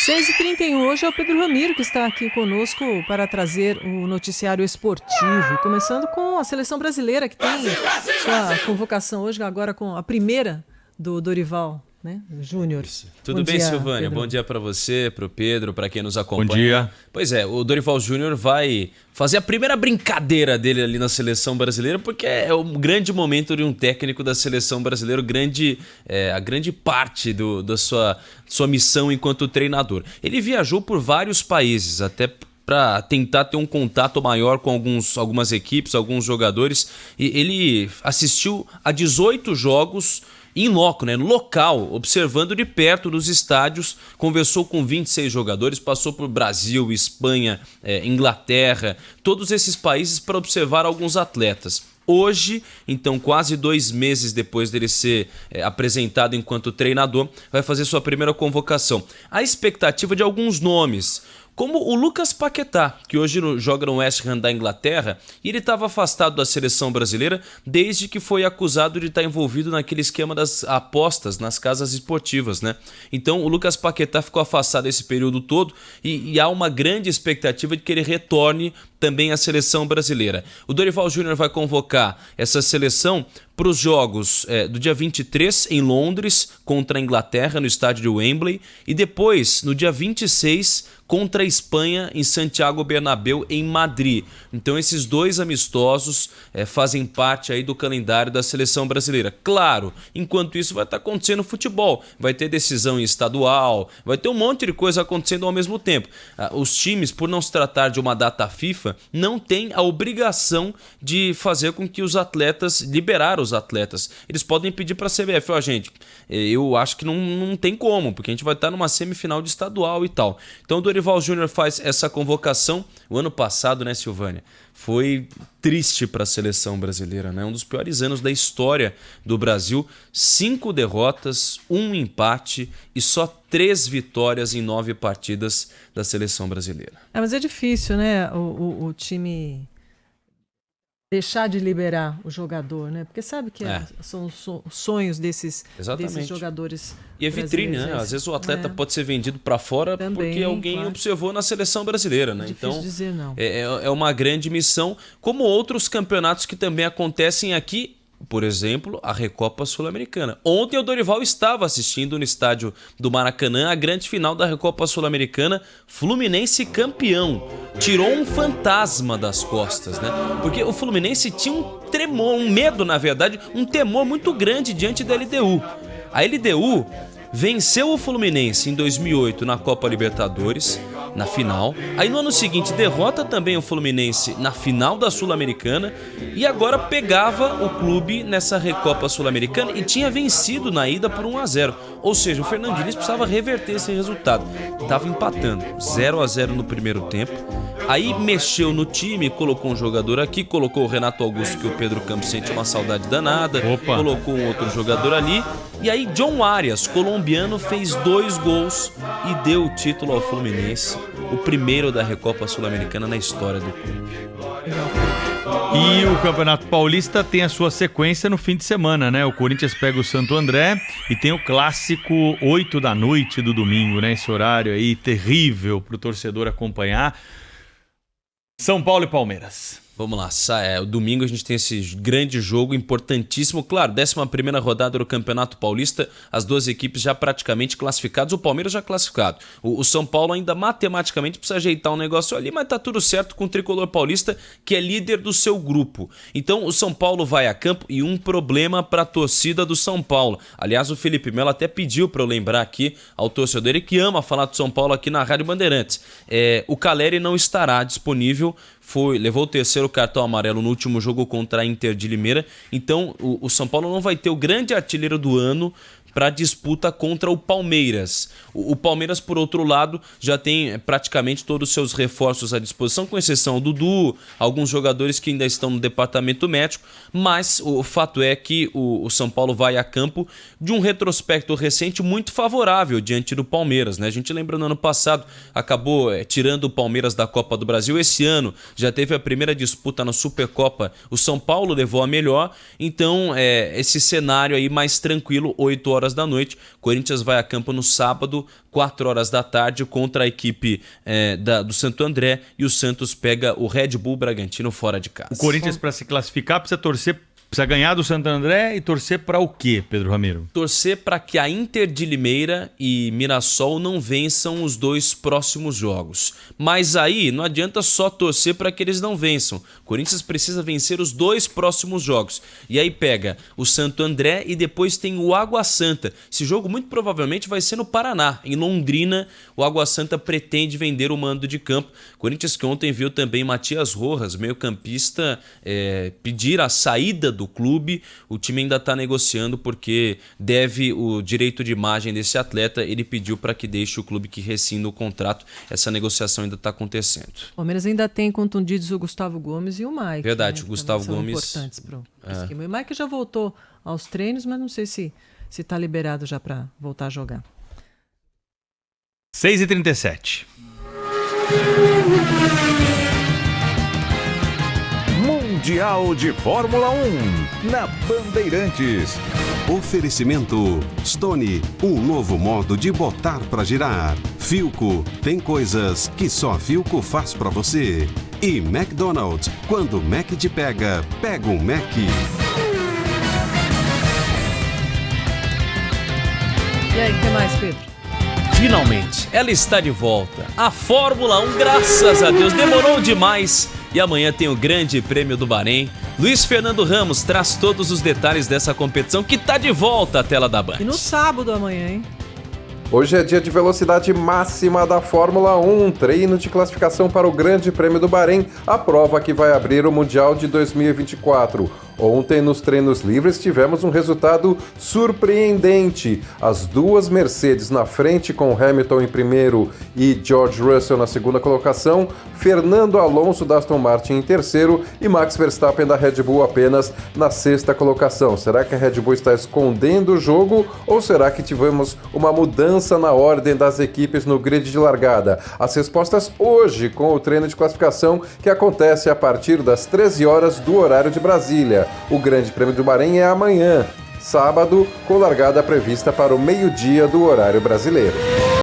6h31, hoje é o Pedro Ramiro que está aqui conosco para trazer o noticiário esportivo, começando com a seleção brasileira que tem sua convocação hoje, agora com a primeira do Dorival, né? Júnior. Tudo bem, Silvânia? Bom dia para você, para o Pedro, para quem nos acompanha. Bom dia. Pois é, o Dorival Júnior vai fazer a primeira brincadeira dele ali na seleção brasileira, porque é um grande momento de um técnico da seleção brasileira, a grande parte da sua missão enquanto treinador. Ele viajou por vários países, até para tentar ter um contato maior com algumas equipes, alguns jogadores. E ele assistiu a 18 jogos em loco, né, no local, observando de perto nos estádios, conversou com 26 jogadores, passou por Brasil, Espanha, Inglaterra, todos esses países para observar alguns atletas. Hoje, então, quase 2 meses depois dele ser apresentado enquanto treinador, vai fazer sua primeira convocação. A expectativa de alguns nomes, como o Lucas Paquetá, que hoje joga no West Ham da Inglaterra, e ele estava afastado da seleção brasileira desde que foi acusado de estar envolvido naquele esquema das apostas nas casas esportivas, né? Então o Lucas Paquetá ficou afastado esse período todo e há uma grande expectativa de que ele retorne também à seleção brasileira. O Dorival Júnior vai convocar essa seleção para os jogos do dia 23 em Londres contra a Inglaterra no estádio de Wembley e depois no dia 26 contra a Espanha em Santiago Bernabéu em Madrid. Então esses 2 amistosos fazem parte aí do calendário da seleção brasileira. Claro, enquanto isso vai estar acontecendo futebol, vai ter decisão em estadual, vai ter um monte de coisa acontecendo ao mesmo tempo. Os times, por não se tratar de uma data FIFA, não têm a obrigação de fazer com que os atletas, liberar os atletas. Eles podem pedir para a CBF, gente, eu acho que não tem como, porque a gente vai estar numa semifinal de estadual e tal. Então o Dorival Júnior faz essa convocação. O ano passado, né, Silvânia, foi triste para a seleção brasileira, né? Um dos piores anos da história do Brasil. 5 derrotas, 1 empate e só 3 vitórias em 9 partidas da seleção brasileira. Mas é difícil, né, o time deixar de liberar o jogador, né? Porque sabe que são os sonhos desses jogadores. E é vitrine, né? Às vezes o atleta pode ser vendido para fora também, porque alguém observou na seleção brasileira, né? Difícil dizer não. É uma grande missão, como outros campeonatos que também acontecem aqui. Por exemplo, a Recopa Sul-Americana. Ontem o Dorival estava assistindo no estádio do Maracanã a grande final da Recopa Sul-Americana, Fluminense campeão. Tirou um fantasma das costas, né? Porque o Fluminense tinha um tremor, um medo, na verdade, um temor muito grande diante da LDU. A LDU venceu o Fluminense em 2008 na Copa Libertadores, na final. Aí no ano seguinte derrota também o Fluminense na final da Sul-Americana e agora pegava o clube nessa Recopa Sul-Americana e tinha vencido na ida por 1-0. Ou seja, o Fernando Diniz precisava reverter esse resultado. Estava empatando 0-0 no primeiro tempo. Aí mexeu no time, colocou um jogador aqui, colocou o Renato Augusto, que o Pedro Campos sente uma saudade danada, colocou um outro jogador ali. E aí John Arias, colombiano, fez 2 gols e deu o título ao Fluminense, o primeiro da Recopa Sul-Americana na história do clube. E o Campeonato Paulista tem a sua sequência no fim de semana, né? O Corinthians pega o Santo André e tem o clássico 8 da noite do domingo, né? Esse horário aí terrível para o torcedor acompanhar. São Paulo e Palmeiras. Vamos lá, o domingo a gente tem esse grande jogo importantíssimo, claro, 11ª rodada do Campeonato Paulista, as 2 equipes já praticamente classificadas, o Palmeiras já classificado, o São Paulo ainda matematicamente precisa ajeitar um negócio ali, mas tá tudo certo com o Tricolor Paulista, que é líder do seu grupo. Então o São Paulo vai a campo e um problema para a torcida do São Paulo. Aliás, o Felipe Melo até pediu para eu lembrar aqui ao torcedor, ele que ama falar do São Paulo aqui na Rádio Bandeirantes. O Caleri não estará disponível, levou o 3º cartão amarelo no último jogo contra a Inter de Limeira. Então o São Paulo não vai ter o grande artilheiro do ano para a disputa contra o Palmeiras. O Palmeiras, por outro lado, já tem praticamente todos os seus reforços à disposição, com exceção do Dudu, alguns jogadores que ainda estão no departamento médico, mas o fato é que o São Paulo vai a campo de um retrospecto recente muito favorável diante do Palmeiras, né? A gente lembra no ano passado, acabou tirando o Palmeiras da Copa do Brasil. Esse ano já teve a primeira disputa na Supercopa, o São Paulo levou a melhor, então esse cenário aí mais tranquilo, 8 horas horas da noite. Corinthians vai a campo no sábado, 4 horas da tarde, contra a equipe do Santo André, e o Santos pega o Red Bull Bragantino fora de casa. O Corinthians, para se classificar, precisa ganhar do Santo André e torcer para o quê, Pedro Ramiro? Torcer para que a Inter de Limeira e Mirassol não vençam os 2 próximos jogos. Mas aí não adianta só torcer para que eles não vençam. O Corinthians precisa vencer os 2 próximos jogos. E aí pega o Santo André e depois tem o Água Santa. Esse jogo muito provavelmente vai ser no Paraná. Em Londrina, o Água Santa pretende vender o mando de campo. Corinthians que ontem viu também Matias Rojas, meio-campista, pedir a saída do clube. O time ainda está negociando porque deve o direito de imagem desse atleta. Ele pediu para que deixe o clube, que rescinda o contrato. Essa negociação ainda está acontecendo. O Palmeiras ainda tem contundidos o Gustavo Gomes e o Mike. Verdade, né, o Gustavo Gomes importantes pro esquema. O Mike já voltou aos treinos, mas não sei se está liberado já para voltar a jogar. 6h37. Mundial de Fórmula 1 na Bandeirantes. Oferecimento Stone, um novo modo de botar pra girar. Philco, tem coisas que só Philco faz pra você. E McDonald's, quando o Mac te pega, pega um Mac. E aí, o que mais, Pedro? Finalmente, ela está de volta. A Fórmula 1, graças a Deus, demorou demais. E amanhã tem o Grande Prêmio do Bahrein. Luiz Fernando Ramos traz todos os detalhes dessa competição que está de volta à tela da Band. E no sábado amanhã, hein? Hoje é dia de velocidade máxima da Fórmula 1, treino de classificação para o Grande Prêmio do Bahrein, a prova que vai abrir o Mundial de 2024. Ontem, nos treinos livres, tivemos um resultado surpreendente. As 2 Mercedes na frente, com Hamilton em primeiro e George Russell na segunda colocação, Fernando Alonso da Aston Martin em terceiro e Max Verstappen da Red Bull apenas na 6ª colocação. Será que a Red Bull está escondendo o jogo ou será que tivemos uma mudança na ordem das equipes no grid de largada? As respostas hoje com o treino de classificação que acontece a partir das 13 horas do horário de Brasília. O Grande Prêmio do Bahrein é amanhã, sábado, com largada prevista para o meio-dia do horário brasileiro.